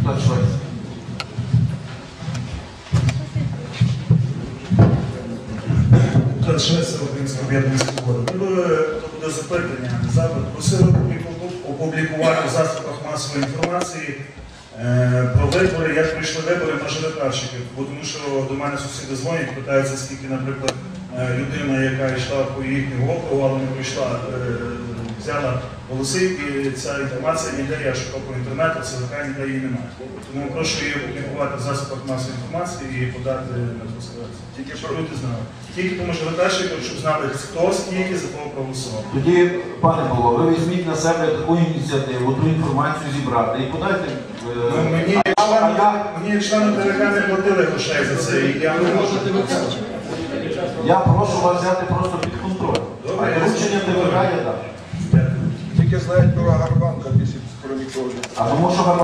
депутат Швець. Депутат Швець, Українська об'єднання свобода. Це буде запитання, а не запит. Просили опублікувати в засобах масової інформації про вибори, як пройшли вибори мажоритарщиків. Тому що до мене сусіди дзвонять, питаються, скільки, наприклад, людина, яка йшла по їхньому округу, але не прийшла, взяла голоси, і ця інформація ніде, я шукав по інтернету, ЦВК ніде її немає. Тому прошу її опублікувати в засобах масової інформації і подати на трансляцію. Тільки щоб люди знали. Тільки по мажоритарщикам, щоб знали, хто скільки за кого проголосував. Тоді, пане Павло, ви візьміть на себе таку ініціативу, ту інформацію зібрати і подайте. Мені як члену ТВК не платили грошей за це, і я не можу. Я прошу вас взяти просто під контроль. А вручення ТВК я дам. Тільки знають про Гарбанка, після про нікого. А тому що